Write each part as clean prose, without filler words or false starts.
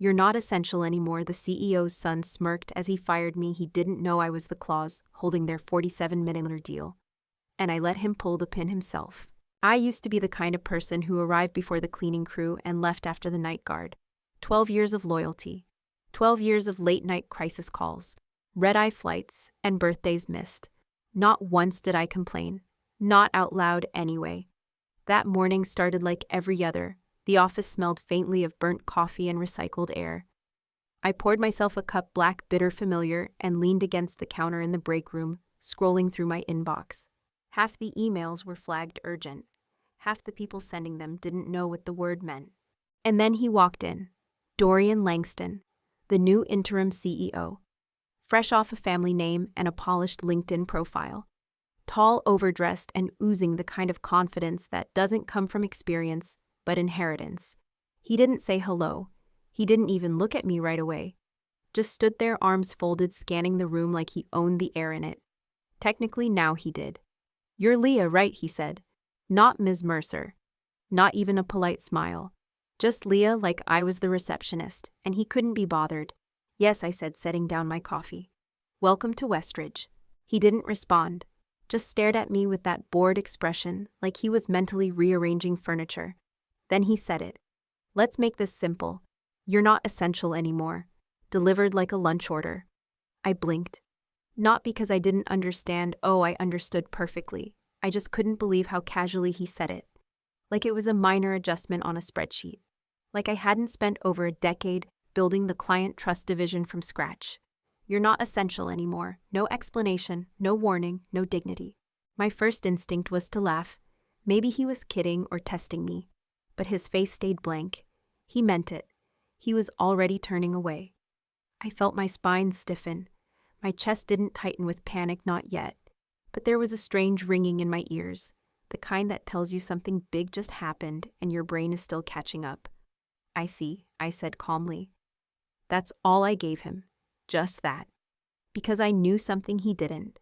"You're not essential anymore," the CEO's son smirked as he fired me. He didn't know I was the clause holding their $47 million deal. And I let him pull the pin himself. I used to be the kind of person who arrived before the cleaning crew and left after the night guard. 12 years of loyalty. 12 years of late-night crisis calls, red-eye flights, and birthdays missed. Not once did I complain. Not out loud anyway. That morning started like every other. The office smelled faintly of burnt coffee and recycled air. I poured myself a cup, black, bitter, familiar, and leaned against the counter in the break room, scrolling through my inbox. Half the emails were flagged urgent. Half the people sending them didn't know what the word meant. And then he walked in. Dorian Langston, the new interim CEO. Fresh off a family name and a polished LinkedIn profile. Tall, overdressed, and oozing the kind of confidence that doesn't come from experience, but inheritance. He didn't say hello. He didn't even look at me right away. Just stood there, arms folded, scanning the room like he owned the air in it. Technically, now he did. "You're Leah, right?" he said. Not Ms. Mercer. Not even a polite smile. Just Leah, like I was the receptionist, and he couldn't be bothered. "Yes," I said, setting down my coffee. "Welcome to Westridge." He didn't respond. Just stared at me with that bored expression, like he was mentally rearranging furniture. Then he said it. "Let's make this simple. You're not essential anymore." Delivered like a lunch order. I blinked. Not because I didn't understand. Oh, I understood perfectly. I just couldn't believe how casually he said it. Like it was a minor adjustment on a spreadsheet. Like I hadn't spent over a decade building the client trust division from scratch. "You're not essential anymore." No explanation, no warning, no dignity. My first instinct was to laugh. Maybe he was kidding or testing me. But his face stayed blank. He meant it. He was already turning away. I felt my spine stiffen. My chest didn't tighten with panic, not yet. But there was a strange ringing in my ears, the kind that tells you something big just happened and your brain is still catching up. "I see," I said calmly. That's all I gave him. Just that. Because I knew something he didn't.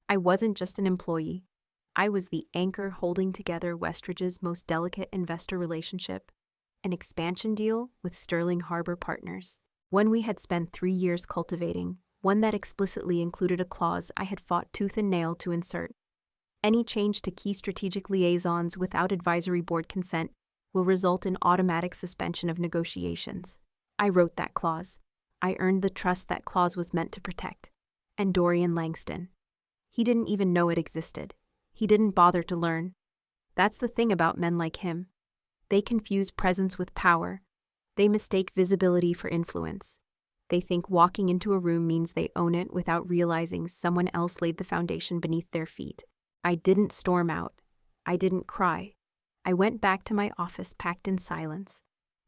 I wasn't just an employee. I was the anchor holding together Westridge's most delicate investor relationship, an expansion deal with Sterling Harbor Partners, one we had spent 3 years cultivating, one that explicitly included a clause I had fought tooth and nail to insert. Any change to key strategic liaisons without advisory board consent will result in automatic suspension of negotiations. I wrote that clause. I earned the trust that clause was meant to protect. And Dorian Langston. He didn't even know it existed. He didn't bother to learn. That's the thing about men like him. They confuse presence with power. They mistake visibility for influence. They think walking into a room means they own it without realizing someone else laid the foundation beneath their feet. I didn't storm out. I didn't cry. I went back to my office packed in silence.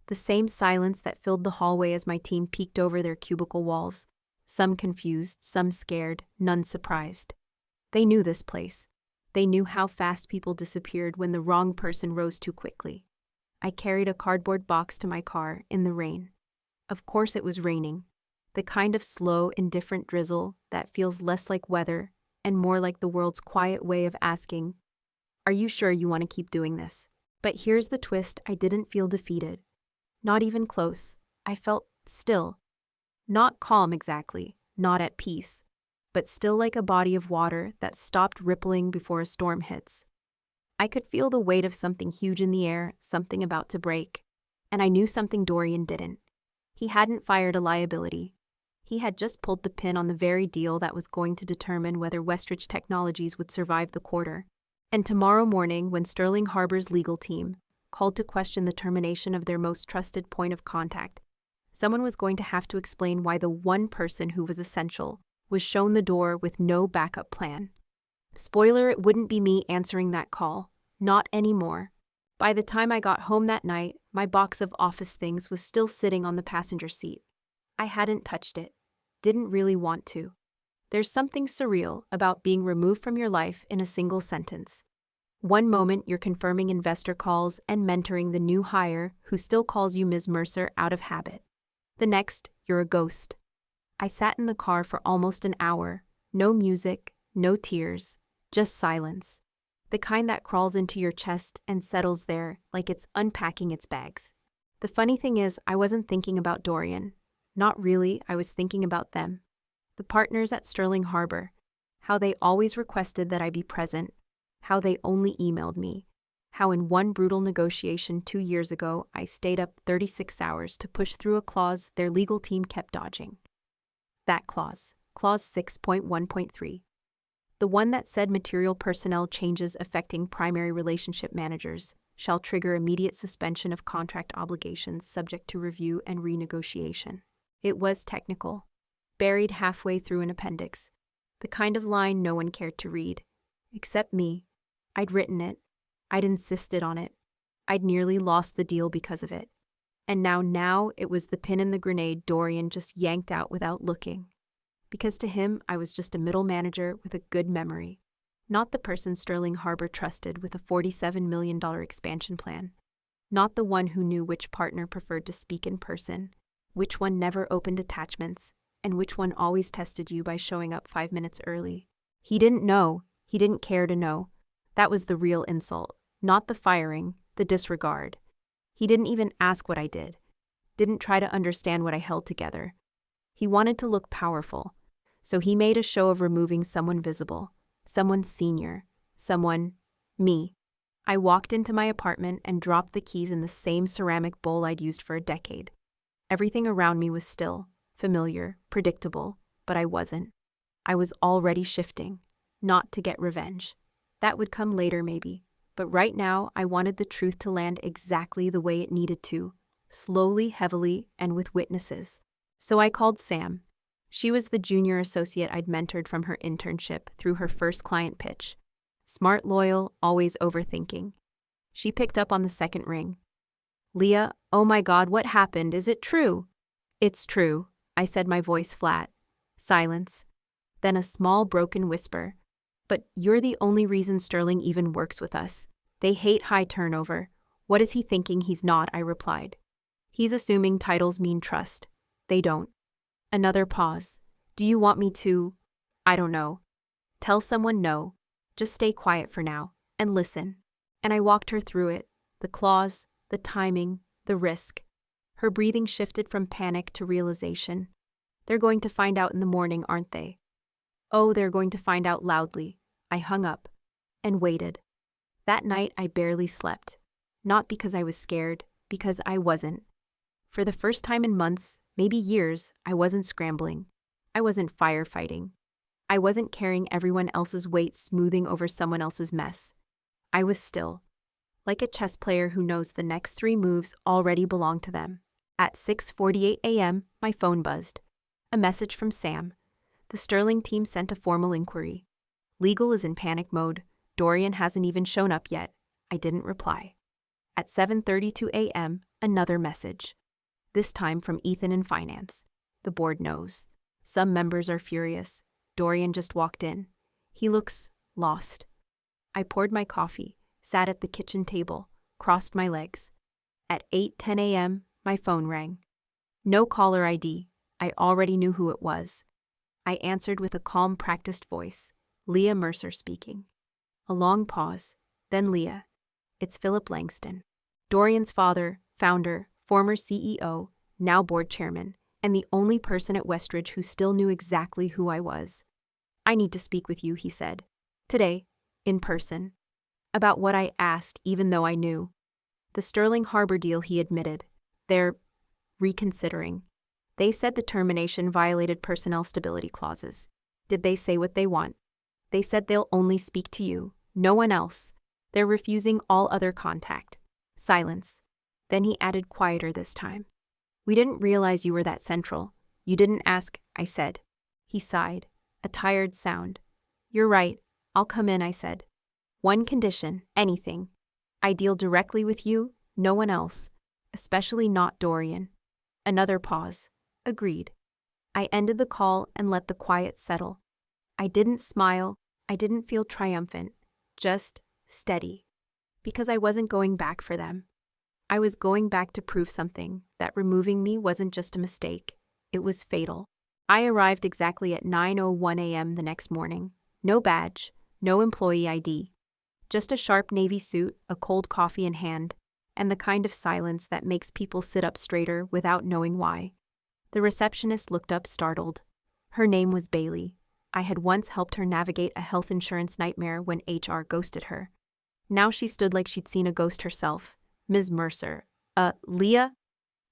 The same silence that filled the hallway as my team peeked over their cubicle walls. Some confused, some scared, none surprised. They knew this place. They knew how fast people disappeared when the wrong person rose too quickly. I carried a cardboard box to my car in the rain. Of course it was raining. The kind of slow, indifferent drizzle that feels less like weather and more like the world's quiet way of asking, "Are you sure you want to keep doing this?" But here's the twist. I didn't feel defeated. Not even close. I felt still. Not calm exactly, not at peace, but still like a body of water that stopped rippling before a storm hits. I could feel the weight of something huge in the air, something about to break. And I knew something Dorian didn't. He hadn't fired a liability. He had just pulled the pin on the very deal that was going to determine whether Westridge Technologies would survive the quarter. And tomorrow morning, when Sterling Harbor's legal team called to question the termination of their most trusted point of contact, someone was going to have to explain why the one person who was essential was shown the door with no backup plan. Spoiler, it wouldn't be me answering that call. Not anymore. By the time I got home that night, my box of office things was still sitting on the passenger seat. I hadn't touched it. Didn't really want to. There's something surreal about being removed from your life in a single sentence. One moment you're confirming investor calls and mentoring the new hire who still calls you Ms. Mercer out of habit. The next, you're a ghost. I sat in the car for almost an hour. No music, no tears, just silence. The kind that crawls into your chest and settles there like it's unpacking its bags. The funny thing is, I wasn't thinking about Dorian. Not really, I was thinking about them. The partners at Sterling Harbor. How they always requested that I be present. How they only emailed me. How in one brutal negotiation 2 years ago, I stayed up 36 hours to push through a clause their legal team kept dodging. That clause, Clause 6.1.3. The one that said material personnel changes affecting primary relationship managers shall trigger immediate suspension of contract obligations subject to review and renegotiation. It was technical, buried halfway through an appendix, the kind of line no one cared to read. Except me. I'd written it. I'd insisted on it. I'd nearly lost the deal because of it. And now it was the pin in the grenade Dorian just yanked out without looking. Because to him, I was just a middle manager with a good memory. Not the person Sterling Harbor trusted with a $47 million expansion plan. Not the one who knew which partner preferred to speak in person, which one never opened attachments, and which one always tested you by showing up 5 minutes early. He didn't know. He didn't care to know. That was the real insult. Not the firing, the disregard. He didn't even ask what I did. Didn't try to understand what I held together. He wanted to look powerful, so he made a show of removing someone visible, someone senior, me. I walked into my apartment and dropped the keys in the same ceramic bowl I'd used for a decade. Everything around me was still, familiar, predictable, but I wasn't. I was already shifting, not to get revenge. That would come later maybe, but right now I wanted the truth to land exactly the way it needed to, slowly, heavily, and with witnesses. So I called Sam. She was the junior associate I'd mentored from her internship through her first client pitch. Smart, loyal, always overthinking. She picked up on the second ring. Leah, oh my God, what happened? Is it true? It's true, I said, my voice flat. Silence. Then a small broken whisper. But you're the only reason Sterling even works with us. They hate high turnover. What is he thinking he's not? I replied. He's assuming titles mean trust. They don't. Another pause. Do you want me to? I don't know. Tell someone no. Just stay quiet for now, and listen. And I walked her through it. The clause, the timing, the risk. Her breathing shifted from panic to realization. They're going to find out in the morning, aren't they? Oh, they're going to find out loudly. I hung up and waited. That night I barely slept. Not because I was scared, because I wasn't. For the first time in months, maybe years, I wasn't scrambling. I wasn't firefighting. I wasn't carrying everyone else's weight smoothing over someone else's mess. I was still. Like a chess player who knows the next 3 moves already belong to them. At 6:48 a.m., my phone buzzed. A message from Sam. The Sterling team sent a formal inquiry. Legal is in panic mode. Dorian hasn't even shown up yet. I didn't reply. At 7:32 a.m., another message. This time from Ethan in finance. The board knows. Some members are furious. Dorian just walked in. He looks lost. I poured my coffee, sat at the kitchen table, crossed my legs. At 8:10 a.m., my phone rang. No caller ID. I already knew who it was. I answered with a calm, practiced voice. Leah Mercer speaking. A long pause. Then Leah. It's Philip Langston. Dorian's father, founder, former CEO, now board chairman, and the only person at Westridge who still knew exactly who I was. I need to speak with you, he said. Today, in person. About what I asked, even though I knew. The Sterling Harbor deal, he admitted. They're reconsidering. They said the termination violated personnel stability clauses. Did they say what they want? They said they'll only speak to you, no one else. They're refusing all other contact. Silence. Then he added, quieter this time. We didn't realize you were that central. You didn't ask, I said. He sighed, a tired sound. You're right. I'll come in, I said. One condition, anything. I deal directly with you, no one else. Especially not Dorian. Another pause. Agreed. I ended the call and let the quiet settle. I didn't smile. I didn't feel triumphant. Just steady. Because I wasn't going back for them. I was going back to prove something, that removing me wasn't just a mistake. It was fatal. I arrived exactly at 9:01 a.m. the next morning. No badge, no employee ID. Just a sharp navy suit, a cold coffee in hand, and the kind of silence that makes people sit up straighter without knowing why. The receptionist looked up startled. Her name was Bailey. I had once helped her navigate a health insurance nightmare when HR ghosted her. Now she stood like she'd seen a ghost herself. Ms. Mercer. Leah?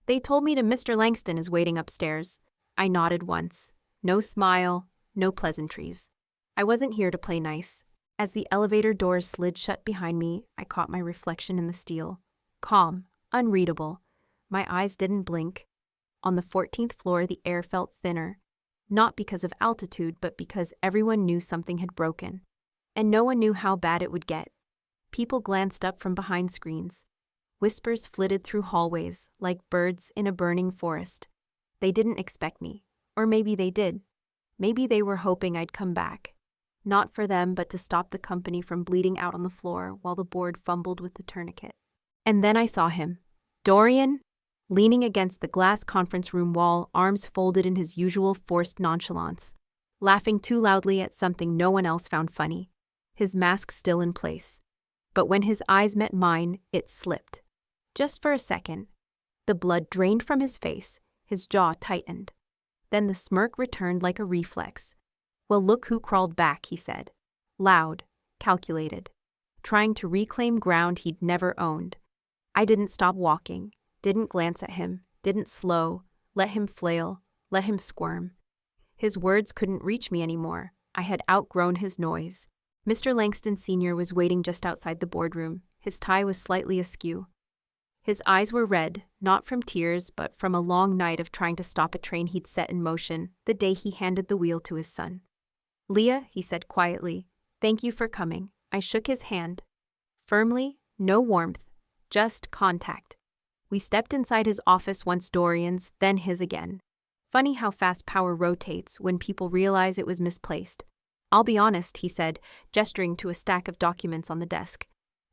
They told me Mr. Langston is waiting upstairs. I nodded once. No smile, no pleasantries. I wasn't here to play nice. As the elevator doors slid shut behind me, I caught my reflection in the steel. Calm, unreadable. My eyes didn't blink. On the 14th floor, the air felt thinner. Not because of altitude, but because everyone knew something had broken. And no one knew how bad it would get. People glanced up from behind screens. Whispers flitted through hallways, like birds in a burning forest. They didn't expect me. Or maybe they did. Maybe they were hoping I'd come back. Not for them, but to stop the company from bleeding out on the floor while the board fumbled with the tourniquet. And then I saw him. Dorian? Leaning against the glass conference room wall, arms folded in his usual forced nonchalance, laughing too loudly at something no one else found funny, his mask still in place. But when his eyes met mine, it slipped. Just for a second. The blood drained from his face, his jaw tightened. Then the smirk returned like a reflex. Well, look who crawled back, he said. Loud, calculated, trying to reclaim ground he'd never owned. I didn't stop walking. Didn't glance at him, didn't slow, let him flail, let him squirm. His words couldn't reach me anymore. I had outgrown his noise. Mr. Langston Sr. was waiting just outside the boardroom. His tie was slightly askew. His eyes were red, not from tears, but from a long night of trying to stop a train he'd set in motion the day he handed the wheel to his son. Leah, he said quietly, thank you for coming. I shook his hand. Firmly, no warmth, just contact. We stepped inside his office, once Dorian's, then his again. Funny how fast power rotates when people realize it was misplaced. I'll be honest, he said, gesturing to a stack of documents on the desk.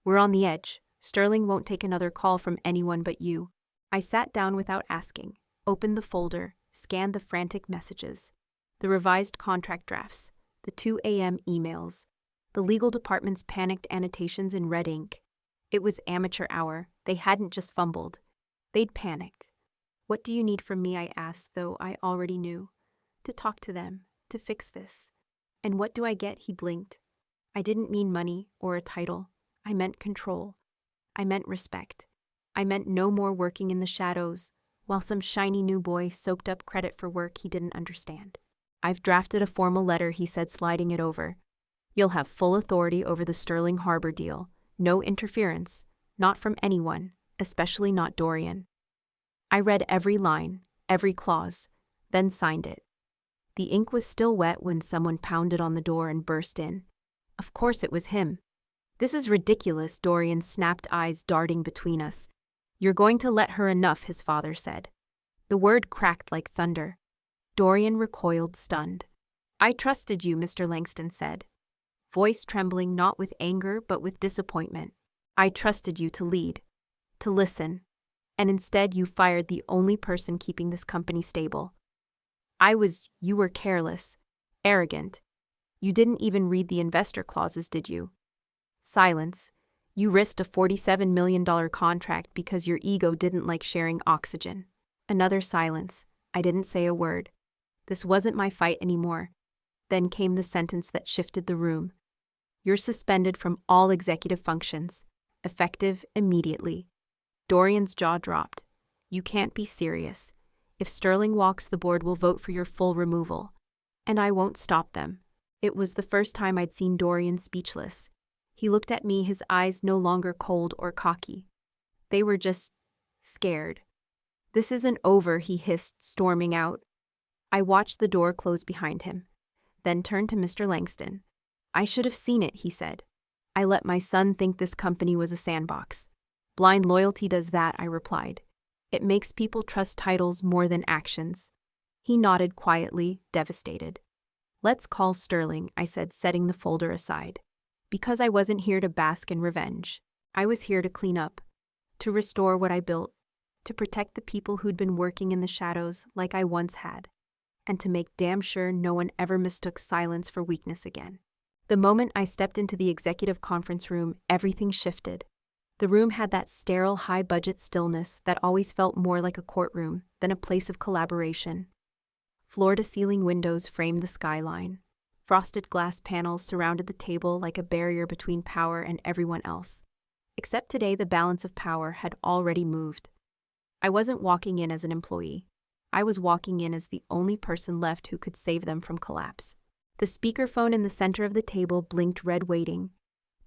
We're on the edge. Sterling won't take another call from anyone but you. I sat down without asking, opened the folder, scanned the frantic messages. The revised contract drafts, the 2 a.m. emails, the legal department's panicked annotations in red ink. It was amateur hour. They hadn't just fumbled. They'd panicked. What do you need from me, I asked, though I already knew. To talk to them, to fix this. And what do I get, he blinked. I didn't mean money or a title. I meant control. I meant respect. I meant no more working in the shadows, while some shiny new boy soaked up credit for work he didn't understand. I've drafted a formal letter, he said, sliding it over. You'll have full authority over the Sterling Harbor deal. No interference. Not from anyone. Especially not Dorian. I read every line, every clause, then signed it. The ink was still wet when someone pounded on the door and burst in. Of course it was him. This is ridiculous, Dorian's snapped eyes darting between us. You're going to let her enough, his father said. The word cracked like thunder. Dorian recoiled, stunned. I trusted you, Mr. Langston said. Voice trembling not with anger but with disappointment. I trusted you to lead. To listen, and instead you fired the only person keeping this company stable. You were careless, arrogant. You didn't even read the investor clauses, did you? Silence. You risked a $47 million contract because your ego didn't like sharing oxygen. Another silence. I didn't say a word. This wasn't my fight anymore. Then came the sentence that shifted the room. You're suspended from all executive functions, effective immediately. Dorian's jaw dropped. You can't be serious. If Sterling walks, the board will vote for your full removal. And I won't stop them. It was the first time I'd seen Dorian speechless. He looked at me, his eyes no longer cold or cocky. They were just scared. This isn't over, he hissed, storming out. I watched the door close behind him, then turned to Mr. Langston. I should have seen it, he said. I let my son think this company was a sandbox. Blind loyalty does that, I replied. It makes people trust titles more than actions. He nodded quietly, devastated. Let's call Sterling, I said, setting the folder aside. Because I wasn't here to bask in revenge. I was here to clean up, to restore what I built, to protect the people who'd been working in the shadows like I once had, and to make damn sure no one ever mistook silence for weakness again. The moment I stepped into the executive conference room, everything shifted. The room had that sterile, high-budget stillness that always felt more like a courtroom than a place of collaboration. Floor-to-ceiling windows framed the skyline. Frosted glass panels surrounded the table like a barrier between power and everyone else. Except today, the balance of power had already moved. I wasn't walking in as an employee. I was walking in as the only person left who could save them from collapse. The speakerphone in the center of the table blinked red, waiting.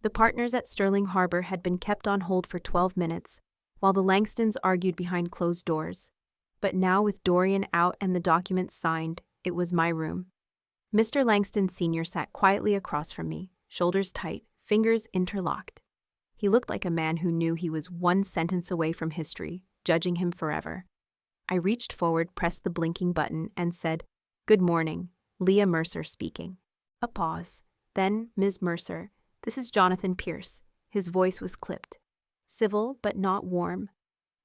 The partners at Sterling Harbor had been kept on hold for 12 minutes, while the Langstons argued behind closed doors. But now, with Dorian out and the documents signed, it was my room. Mr. Langston Sr. sat quietly across from me, shoulders tight, fingers interlocked. He looked like a man who knew he was one sentence away from history, judging him forever. I reached forward, pressed the blinking button, and said, "Good morning, Leah Mercer speaking." A pause. Then, "Ms. Mercer, this is Jonathan Pierce." His voice was clipped. Civil, but not warm.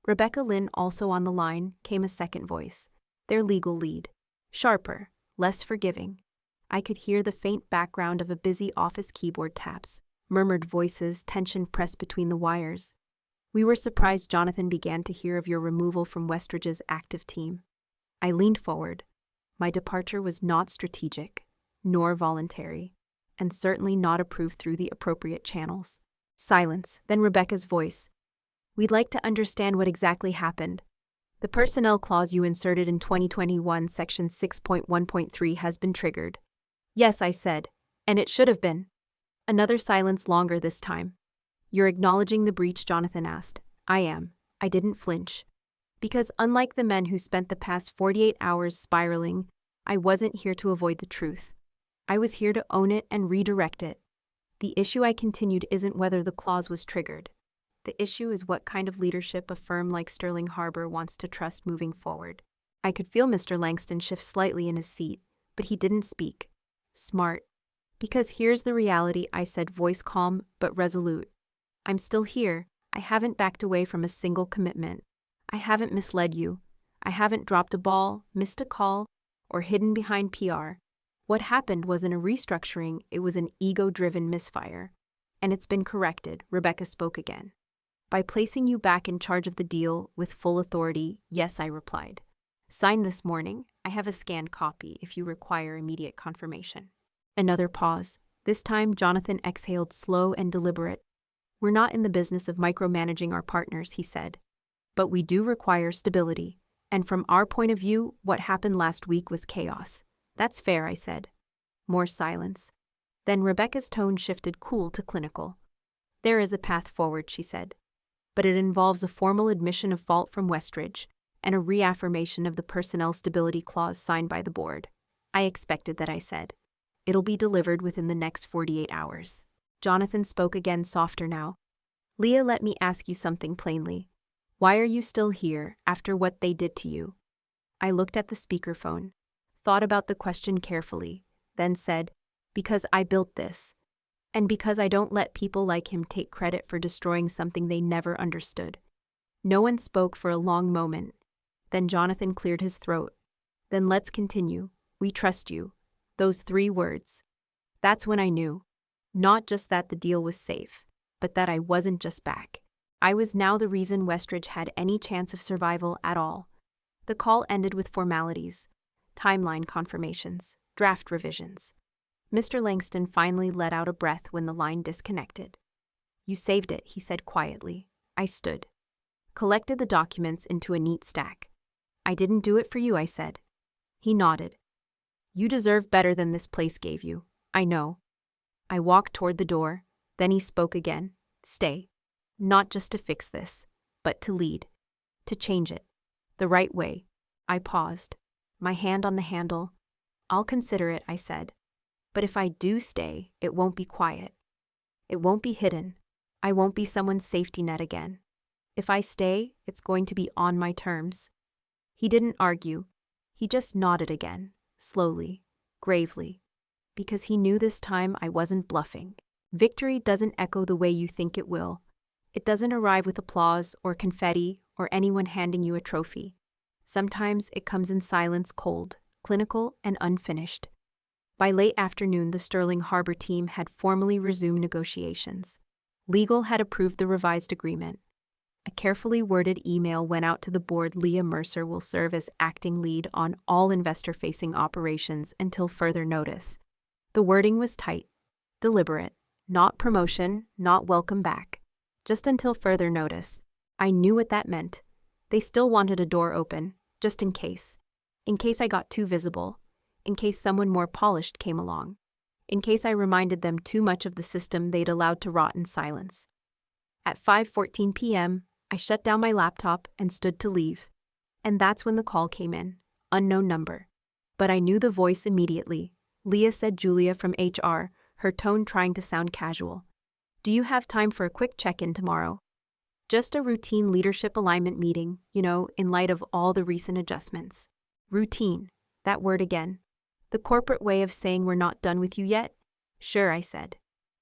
Rebecca Lynn, also on the line, came a second voice. Their legal lead. Sharper, less forgiving. I could hear the faint background of a busy office keyboard taps, murmured voices, tension pressed between the wires. "We were surprised Jonathan began to hear of your removal from Westridge's active team." I leaned forward. My departure was not strategic, nor voluntary, and certainly not approved through the appropriate channels. Silence, then Rebecca's voice. "We'd like to understand what exactly happened. The personnel clause you inserted in 2021 Section 6.1.3 has been triggered." "Yes," I said, "and it should have been." Another silence, longer this time. "You're acknowledging the breach?" Jonathan asked. "I am." I didn't flinch. Because unlike the men who spent the past 48 hours spiraling, I wasn't here to avoid the truth. I was here to own it and redirect it. The issue, I continued, isn't whether the clause was triggered. The issue is what kind of leadership a firm like Sterling Harbor wants to trust moving forward. I could feel Mr. Langston shift slightly in his seat, but he didn't speak. Smart. "Because here's the reality," I said, voice calm but resolute. "I'm still here. I haven't backed away from a single commitment. I haven't misled you. I haven't dropped a ball, missed a call, or hidden behind PR. What happened wasn't a restructuring, it was an ego-driven misfire. And it's been corrected." Rebecca spoke again. "By placing you back in charge of the deal with full authority." "Yes," I replied. "Signed this morning. I have a scanned copy if you require immediate confirmation." Another pause. This time, Jonathan exhaled, slow and deliberate. "We're not in the business of micromanaging our partners," he said. "But we do require stability. And from our point of view, what happened last week was chaos." "That's fair," I said. More silence. Then Rebecca's tone shifted, cool to clinical. "There is a path forward," she said. "But it involves a formal admission of fault from Westridge and a reaffirmation of the personnel stability clause signed by the board." "I expected that," I said. "It'll be delivered within the next 48 hours. Jonathan spoke again, softer now. "Leah, let me ask you something plainly. Why are you still here after what they did to you?" I looked at the speakerphone, thought about the question carefully, then said, "Because I built this. And because I don't let people like him take credit for destroying something they never understood." No one spoke for a long moment. Then Jonathan cleared his throat. "Then let's continue. We trust you." Those 3 words. That's when I knew. Not just that the deal was safe, but that I wasn't just back. I was now the reason Westridge had any chance of survival at all. The call ended with formalities, timeline confirmations, draft revisions. Mr. Langston finally let out a breath when the line disconnected. "You saved it," he said quietly. I stood. Collected the documents into a neat stack. "I didn't do it for you," I said. He nodded. "You deserve better than this place gave you. I know." I walked toward the door. Then he spoke again. "Stay. Not just to fix this, but to lead. To change it. The right way." I paused, my hand on the handle. "I'll consider it," I said. "But if I do stay, it won't be quiet. It won't be hidden. I won't be someone's safety net again. If I stay, it's going to be on my terms." He didn't argue. He just nodded again, slowly, gravely, because he knew this time I wasn't bluffing. Victory doesn't echo the way you think it will. It doesn't arrive with applause or confetti or anyone handing you a trophy. Sometimes it comes in silence, cold, clinical, and unfinished. By late afternoon, the Sterling Harbor team had formally resumed negotiations. Legal had approved the revised agreement. A carefully worded email went out to the board. Leah Mercer will serve as acting lead on all investor-facing operations until further notice. The wording was tight, deliberate, not promotion, not welcome back. Just until further notice. I knew what that meant. They still wanted a door open, just in case. In case I got too visible. In case someone more polished came along. In case I reminded them too much of the system they'd allowed to rot in silence. At 5:14 p.m., I shut down my laptop and stood to leave. And that's when the call came in. Unknown number. But I knew the voice immediately. Leah said, Julia from HR, her tone trying to sound casual. Do you have time for a quick check-in tomorrow? Just a routine leadership alignment meeting, in light of all the recent adjustments. Routine. That word again. The corporate way of saying we're not done with you yet? Sure, I said.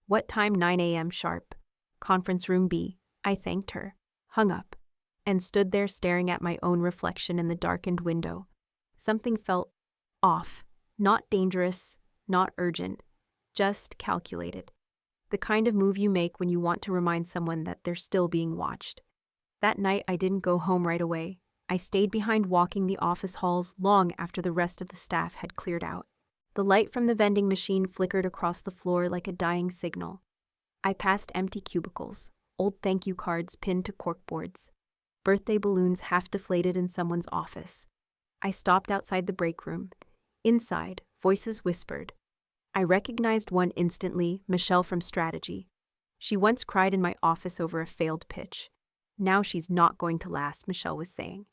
What time? 9 a.m. sharp. Conference room B. I thanked her, hung up, and stood there staring at my own reflection in the darkened window. Something felt off. Not dangerous, not urgent, just calculated. The kind of move you make when you want to remind someone that they're still being watched. That night, I didn't go home right away. I stayed behind walking the office halls long after the rest of the staff had cleared out. The light from the vending machine flickered across the floor like a dying signal. I passed empty cubicles, old thank you cards pinned to corkboards, birthday balloons half deflated in someone's office. I stopped outside the break room. Inside, voices whispered. I recognized one instantly, Michelle from Strategy. She once cried in my office over a failed pitch. Now she's not going to last, Michelle was saying.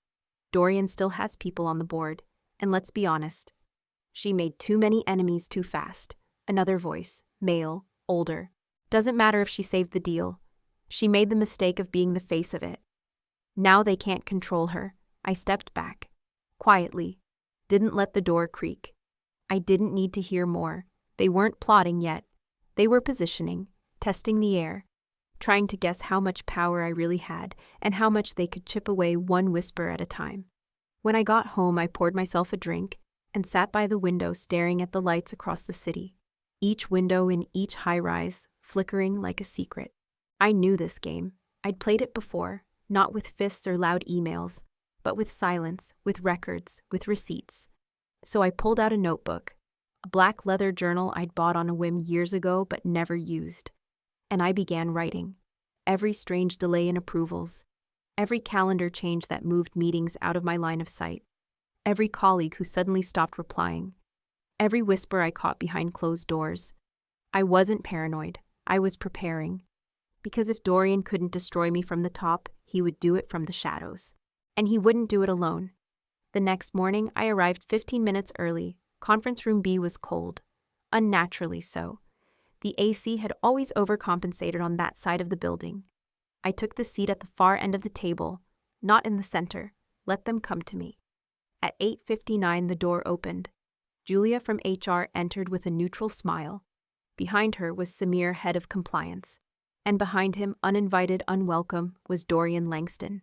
Dorian still has people on the board, and let's be honest. She made too many enemies too fast. Another voice, male, older. Doesn't matter if she saved the deal. She made the mistake of being the face of it. Now they can't control her. I stepped back. Quietly. Didn't let the door creak. I didn't need to hear more. They weren't plotting yet. They were positioning, testing the air, trying to guess how much power I really had and how much they could chip away one whisper at a time. When I got home, I poured myself a drink and sat by the window staring at the lights across the city. Each window in each high-rise, flickering like a secret. I knew this game. I'd played it before, not with fists or loud emails, but with silence, with records, with receipts. So I pulled out a notebook, a black leather journal I'd bought on a whim years ago but never used. And I began writing. Every strange delay in approvals, every calendar change that moved meetings out of my line of sight, every colleague who suddenly stopped replying, every whisper I caught behind closed doors. I wasn't paranoid. I was preparing. Because if Dorian couldn't destroy me from the top, he would do it from the shadows. And he wouldn't do it alone. The next morning, I arrived 15 minutes early. Conference room B was cold. Unnaturally so. The AC had always overcompensated on that side of the building. I took the seat at the far end of the table, not in the center. Let them come to me. At 8:59, the door opened. Julia from HR entered with a neutral smile. Behind her was Samir, head of compliance. And behind him, uninvited, unwelcome, was Dorian Langston.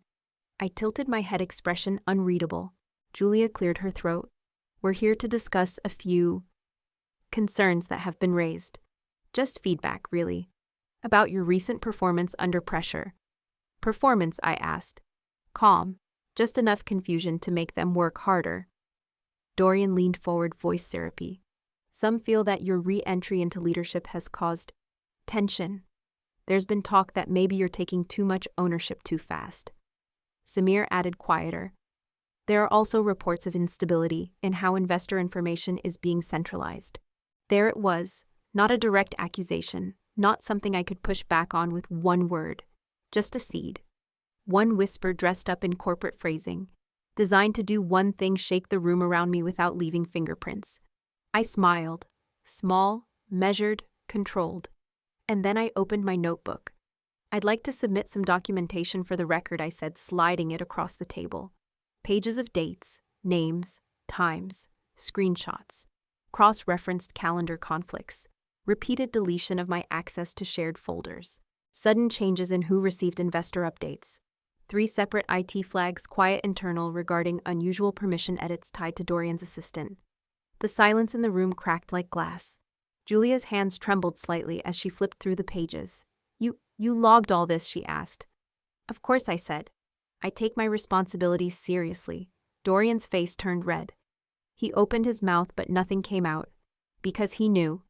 I tilted my head, expression unreadable. Julia cleared her throat. We're here to discuss a few concerns that have been raised. Just feedback, really. About your recent performance under pressure. Performance, I asked. Calm. Just enough confusion to make them work harder. Dorian leaned forward, voice syrupy. Some feel that your re-entry into leadership has caused tension. There's been talk that maybe you're taking too much ownership too fast. Samir added, quieter. There are also reports of instability in how investor information is being centralized. There it was, not a direct accusation, not something I could push back on with one word, just a seed. One whisper dressed up in corporate phrasing, designed to do one thing: shake the room around me without leaving fingerprints. I smiled, small, measured, controlled. And then I opened my notebook. I'd like to submit some documentation for the record, I said, sliding it across the table. Pages of dates, names, times, screenshots, cross-referenced calendar conflicts, repeated deletion of my access to shared folders, sudden changes in who received investor updates, 3 separate IT flags, quiet internal regarding unusual permission edits tied to Dorian's assistant. The silence in the room cracked like glass. Julia's hands trembled slightly as she flipped through the pages. You logged all this, she asked. Of course, I said. I take my responsibilities seriously. Dorian's face turned red. He opened his mouth, but nothing came out. Because he knew.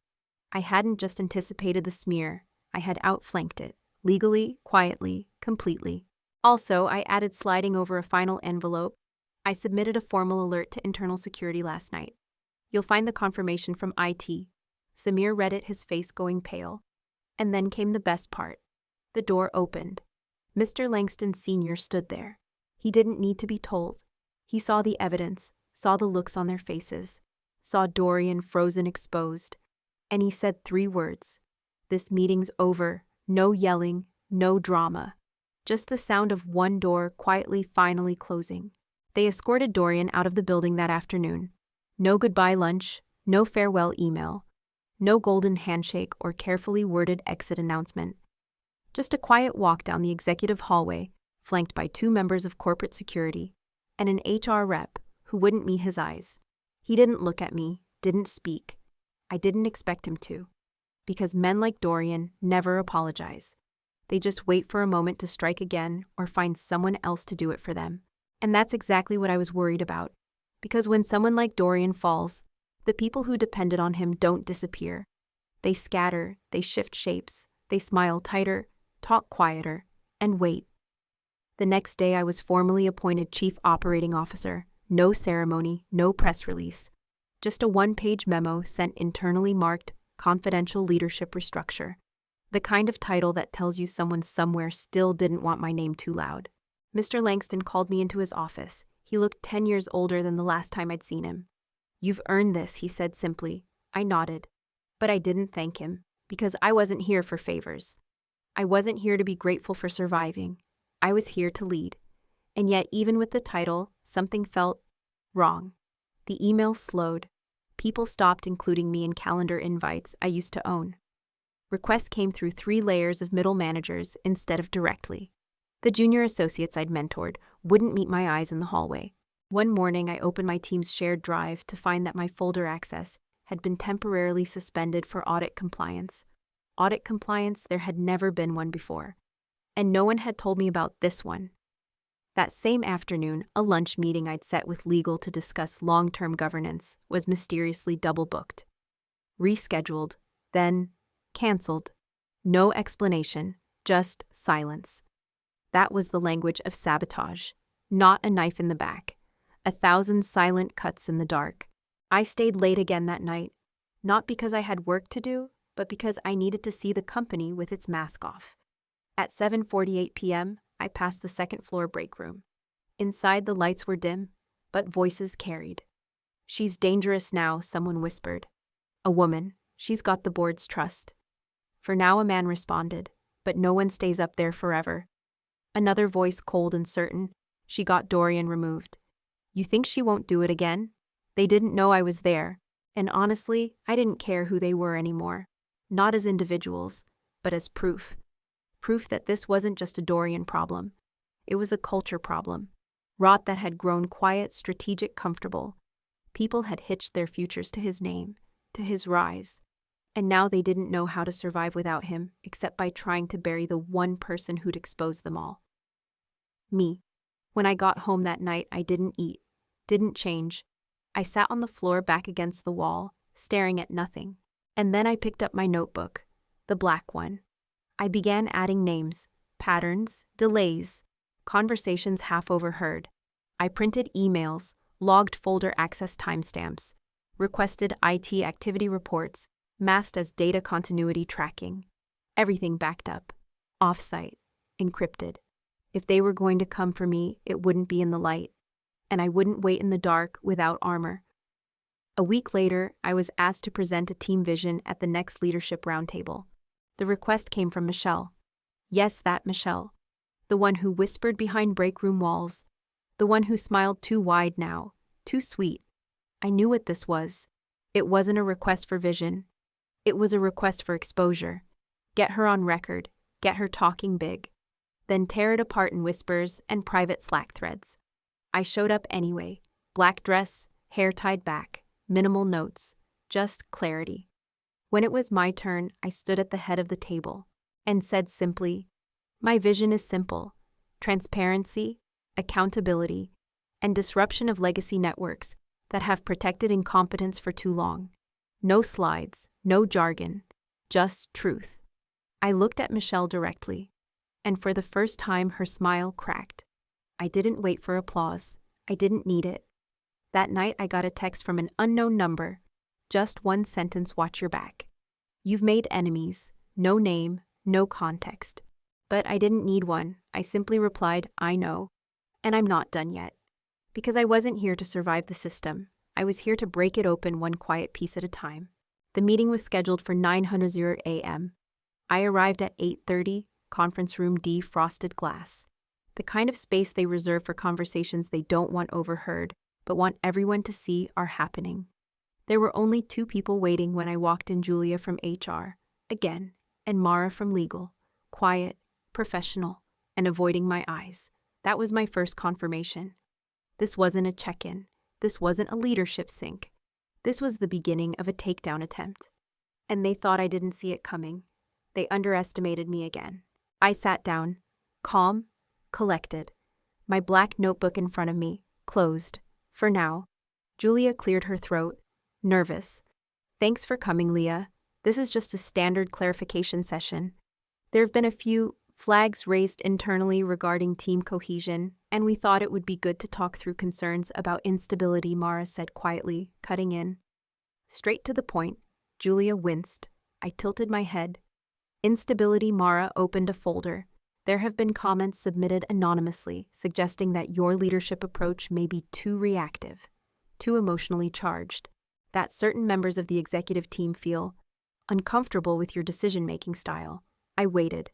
I hadn't just anticipated the smear, I had outflanked it. Legally, quietly, completely. Also, I added sliding over a final envelope. I submitted a formal alert to internal security last night. You'll find the confirmation from IT. Samir read it, his face going pale. And then came the best part. The door opened. Mr. Langston Sr. stood there. He didn't need to be told. He saw the evidence, saw the looks on their faces, saw Dorian frozen, exposed. And he said 3 words. This meeting's over. No yelling, no drama. Just the sound of one door quietly finally closing. They escorted Dorian out of the building that afternoon. No goodbye lunch, no farewell email, no golden handshake or carefully worded exit announcement. Just a quiet walk down the executive hallway, flanked by 2 members of corporate security and an HR rep who wouldn't meet his eyes. He didn't look at me, didn't speak. I didn't expect him to. Because men like Dorian never apologize. They just wait for a moment to strike again or find someone else to do it for them. And that's exactly what I was worried about. Because when someone like Dorian falls, the people who depended on him don't disappear. They scatter, they shift shapes, they smile tighter, talk quieter, and wait. The next day I was formally appointed Chief Operating Officer. No ceremony, no press release. Just a 1-page memo sent internally marked Confidential Leadership Restructure. The kind of title that tells you someone somewhere still didn't want my name too loud. Mr. Langston called me into his office. He looked 10 years older than the last time I'd seen him. You've earned this, he said simply. I nodded. But I didn't thank him, because I wasn't here for favors. I wasn't here to be grateful for surviving. I was here to lead. And yet, even with the title, something felt wrong. The email slowed. People stopped including me in calendar invites I used to own. Requests came through 3 layers of middle managers instead of directly. The junior associates I'd mentored wouldn't meet my eyes in the hallway. One morning, I opened my team's shared drive to find that my folder access had been temporarily suspended for audit compliance. Audit compliance, there had never been one before. And no one had told me about this one. That same afternoon, a lunch meeting I'd set with legal to discuss long-term governance was mysteriously double-booked. Rescheduled, then canceled. No explanation, just silence. That was the language of sabotage, not a knife in the back. 1,000 silent cuts in the dark. I stayed late again that night, not because I had work to do, but because I needed to see the company with its mask off. At 7:48 p.m., I passed the second-floor break room. Inside, the lights were dim, but voices carried. She's dangerous now, someone whispered. A woman, she's got the board's trust. For now, a man responded, but no one stays up there forever. Another voice, cold and certain, she got Dorian removed. You think she won't do it again? They didn't know I was there, and honestly, I didn't care who they were anymore. Not as individuals, but as proof. Proof that this wasn't just a Dorian problem. It was a culture problem. Rot that had grown quiet, strategic, comfortable. People had hitched their futures to his name, to his rise. And now they didn't know how to survive without him, except by trying to bury the one person who'd exposed them all. Me. When I got home that night, I didn't eat, didn't change. I sat on the floor back against the wall, staring at nothing. And then I picked up my notebook, the black one. I began adding names, patterns, delays, conversations half overheard. I printed emails, logged folder access timestamps, requested IT activity reports, masked as data continuity tracking. Everything backed up, off-site, encrypted. If they were going to come for me, it wouldn't be in the light, and I wouldn't wait in the dark without armor. A week later, I was asked to present a team vision at the next leadership roundtable. The request came from Michelle. Yes, that Michelle. The one who whispered behind break room walls. The one who smiled too wide now, too sweet. I knew what this was. It wasn't a request for vision. It was a request for exposure. Get her on record, get her talking big. Then tear it apart in whispers and private Slack threads. I showed up anyway. Black dress, hair tied back, minimal notes, just clarity. When it was my turn, I stood at the head of the table. and said simply, "My vision is simple: transparency, accountability, and disruption of legacy networks that have protected incompetence for too long. No slides, no jargon, just truth." I looked at Michelle directly, and for the first time her smile cracked. I didn't wait for applause. I didn't need it. That night I got a text from an unknown number. Just one sentence: "Watch your back. You've made enemies." No name, no context. But I didn't need one. I simply replied, "I know. And I'm not done yet." Because I wasn't here to survive the system. I was here to break it open one quiet piece at a time. The meeting was scheduled for 9:00 a.m. I arrived at 8:30, conference room D, frosted glass. The kind of space they reserve for conversations they don't want overheard, but want everyone to see are happening. There were only 2 people waiting when I walked in: Julia from HR, again, and Mara from legal, quiet, professional, and avoiding my eyes. That was my first confirmation. This wasn't a check-in. This wasn't a leadership sync. This was the beginning of a takedown attempt. And they thought I didn't see it coming. They underestimated me again. I sat down, calm, collected, my black notebook in front of me, closed, for now. Julia cleared her throat, nervous. "Thanks for coming, Leah. This is just a standard clarification session. There have been a few flags raised internally regarding team cohesion, and we thought it would be good to talk through concerns about instability," Mara said quietly, cutting in. Straight to the point. Julia winced. I tilted my head. "Instability." Mara opened a folder. "There have been comments submitted anonymously suggesting that your leadership approach may be too reactive, too emotionally charged, that certain members of the executive team feel uncomfortable with your decision-making style." I waited.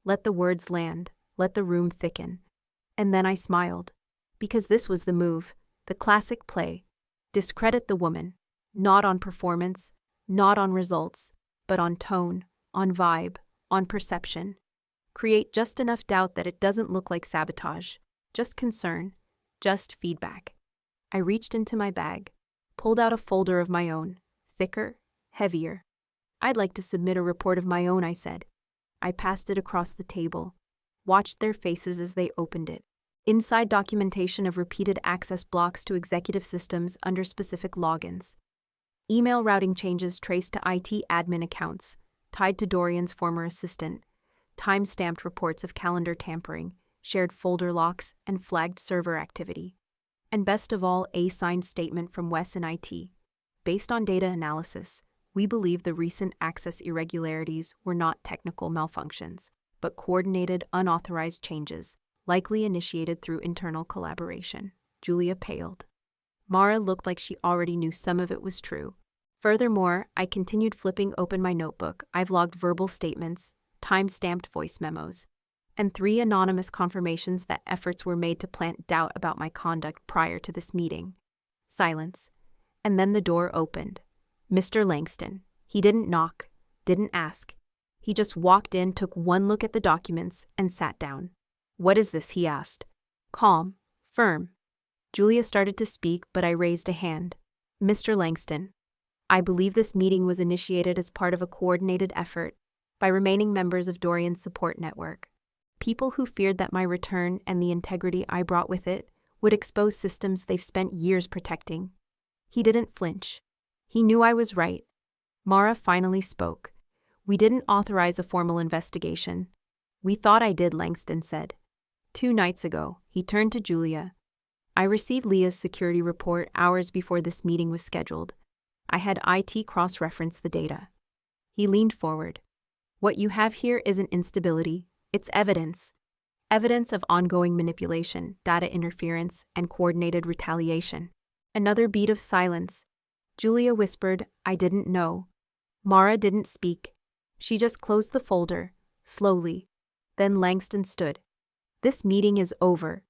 Let the words land, let the room thicken. And then I smiled. Because this was the move, the classic play. Discredit the woman, not on performance, not on results, but on tone, on vibe, on perception. Create just enough doubt that it doesn't look like sabotage, just concern, just feedback. I reached into my bag, pulled out a folder of my own, thicker, heavier. "I'd like to submit a report of my own," I said. I passed it across the table, watched their faces as they opened it. Inside, documentation of repeated access blocks to executive systems under specific logins. Email routing changes traced to IT admin accounts, tied to Dorian's former assistant. Time-stamped reports of calendar tampering, shared folder locks, and flagged server activity. And best of all, a signed statement from Wes in IT. Based on data analysis, we believe the recent access irregularities were not technical malfunctions, but coordinated, unauthorized changes, likely initiated through internal collaboration. Julia paled. Mara looked like she already knew some of it was true. Furthermore, I continued flipping open my notebook. I've logged verbal statements, time-stamped voice memos, and 3 anonymous confirmations that efforts were made to plant doubt about my conduct prior to this meeting. Silence. And then the door opened. Mr. Langston. He didn't knock, didn't ask. He just walked in, took one look at the documents, and sat down. "What is this?" he asked. Calm, firm. Julia started to speak, but I raised a hand. "Mr. Langston, I believe this meeting was initiated as part of a coordinated effort by remaining members of Dorian's support network. People who feared that my return and the integrity I brought with it would expose systems they've spent years protecting." He didn't flinch. He knew I was right. Mara finally spoke. "We didn't authorize a formal investigation." "We thought I did," Langston said. 2 nights ago, he turned to Julia. "I received Leah's security report hours before this meeting was scheduled. I had IT cross-reference the data." He leaned forward. "What you have here isn't instability, it's evidence. Evidence of ongoing manipulation, data interference, and coordinated retaliation." Another beat of silence. Julia whispered, "I didn't know." Mara didn't speak. She just closed the folder, slowly. Then Langston stood. "This meeting is over.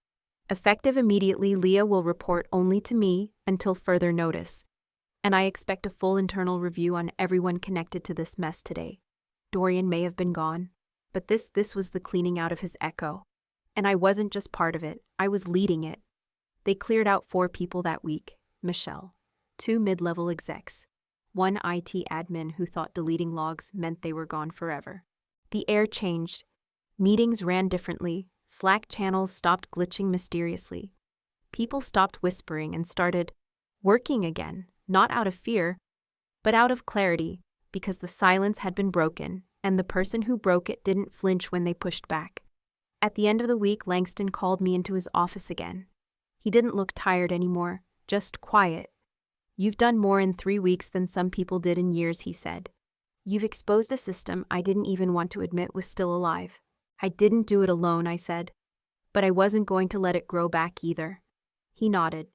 Effective immediately, Leah will report only to me until further notice. And I expect a full internal review on everyone connected to this mess today. Dorian may have been gone, but this was the cleaning out of his echo. And I wasn't just part of it, I was leading it." They cleared out 4 people that week. Michelle, 2 mid-level execs, 1 IT admin who thought deleting logs meant they were gone forever. The air changed. Meetings ran differently. Slack channels stopped glitching mysteriously. People stopped whispering and started working again, not out of fear, but out of clarity, because the silence had been broken, and the person who broke it didn't flinch when they pushed back. At the end of the week, Langston called me into his office again. He didn't look tired anymore, just quiet. "You've done more in 3 weeks than some people did in years," he said. "You've exposed a system I didn't even want to admit was still alive." "I didn't do it alone," I said. "But I wasn't going to let it grow back either." He nodded.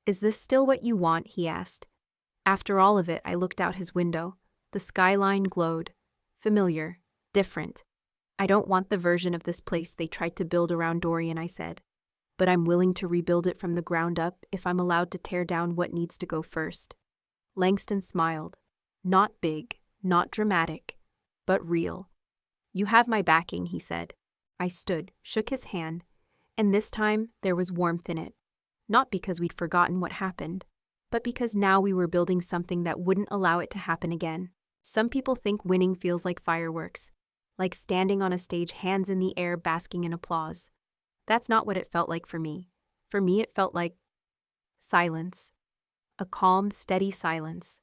"Is this still what you want?" he asked. After all of it, I looked out his window. The skyline glowed. Familiar. Different. "I don't want the version of this place they tried to build around Dorian," I said. "But I'm willing to rebuild it from the ground up if I'm allowed to tear down what needs to go first." Langston smiled. Not big, not dramatic, but real. "You have my backing," he said. I stood, shook his hand, and this time there was warmth in it. Not because we'd forgotten what happened, but because now we were building something that wouldn't allow it to happen again. Some people think winning feels like fireworks, like standing on a stage, hands in the air, basking in applause. That's not what it felt like for me. For me, it felt like silence. A calm, steady silence.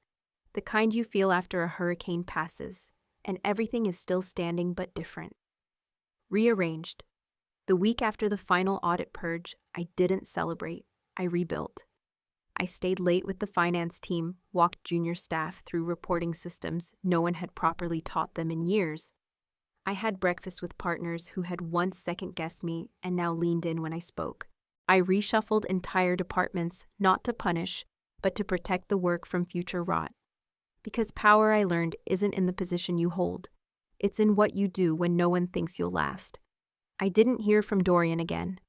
The kind you feel after a hurricane passes, and everything is still standing but different. Rearranged. The week after the final audit purge, I didn't celebrate. I rebuilt. I stayed late with the finance team, walked junior staff through reporting systems no one had properly taught them in years. I had breakfast with partners who had once second-guessed me and now leaned in when I spoke. I reshuffled entire departments, not to punish, but to protect the work from future rot. Because power, I learned, isn't in the position you hold. It's in what you do when no one thinks you'll last. I didn't hear from Dorian again.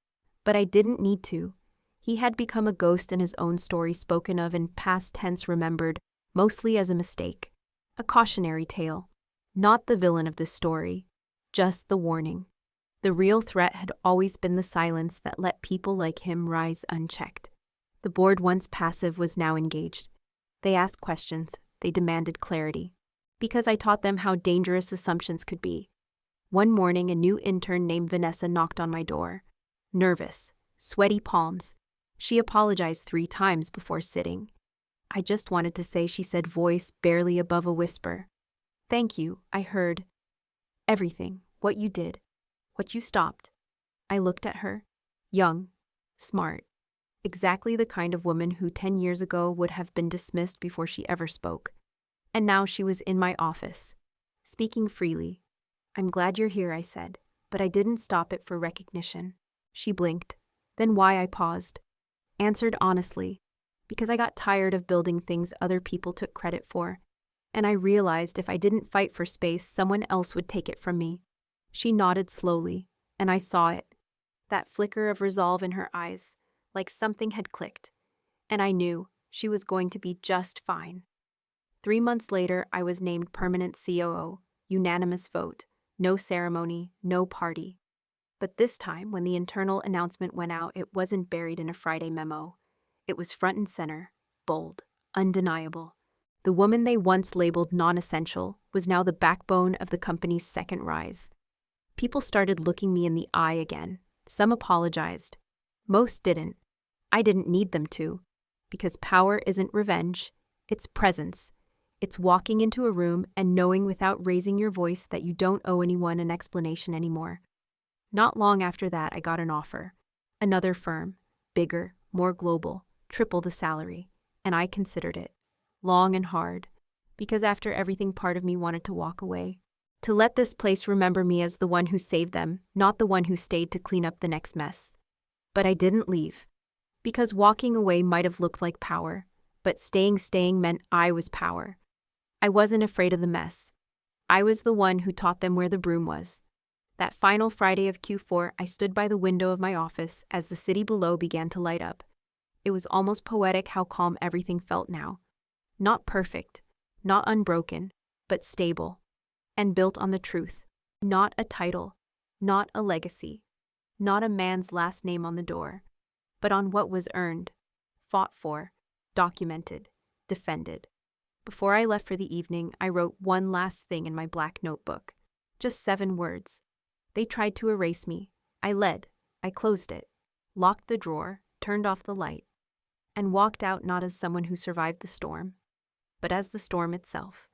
But I didn't need to. He had become a ghost in his own story, spoken of in past tense, remembered, mostly as a mistake. A cautionary tale. Not the villain of this story. Just the warning. The real threat had always been the silence that let people like him rise unchecked. The board, once passive, was now engaged. They asked questions. They demanded clarity. Because I taught them how dangerous assumptions could be. One morning, a new intern named Vanessa knocked on my door. Nervous, sweaty palms. She apologized 3 times before sitting. "I just wanted to say," she said, voice barely above a whisper. "Thank you," I heard. "Everything, what you did, what you stopped." I looked at her. Young, smart. Exactly the kind of woman who 10 years ago would have been dismissed before she ever spoke. And now she was in my office, speaking freely. "I'm glad you're here," I said, but I didn't stop it for recognition. She blinked. Then why I paused. Answered honestly, because I got tired of building things other people took credit for, and I realized if I didn't fight for space, someone else would take it from me. She nodded slowly, and I saw it. That flicker of resolve in her eyes, like something had clicked, and I knew she was going to be just fine. 3 months later, I was named permanent COO, unanimous vote, no ceremony, no party. But this time, when the internal announcement went out, it wasn't buried in a Friday memo. It was front and center, bold, undeniable. The woman they once labeled non-essential was now the backbone of the company's second rise. People started looking me in the eye again. Some apologized. Most didn't. I didn't need them to. Because power isn't revenge. It's presence. It's walking into a room and knowing without raising your voice that you don't owe anyone an explanation anymore. Not long after that, I got an offer. Another firm, bigger, more global, triple the salary, and I considered it. Long and hard, because after everything, part of me wanted to walk away. To let this place remember me as the one who saved them, not the one who stayed to clean up the next mess. But I didn't leave. Because walking away might have looked like power, but staying meant I was power. I wasn't afraid of the mess. I was the one who taught them where the broom was. That final Friday of Q4, I stood by the window of my office as the city below began to light up. It was almost poetic how calm everything felt now. Not perfect, not unbroken, but stable. And built on the truth. Not a title, not a legacy, not a man's last name on the door, but on what was earned, fought for, documented, defended. Before I left for the evening, I wrote one last thing in my black notebook. Just 7 words. They tried to erase me. I led. I closed it, locked the drawer, turned off the light, and walked out not as someone who survived the storm, but as the storm itself.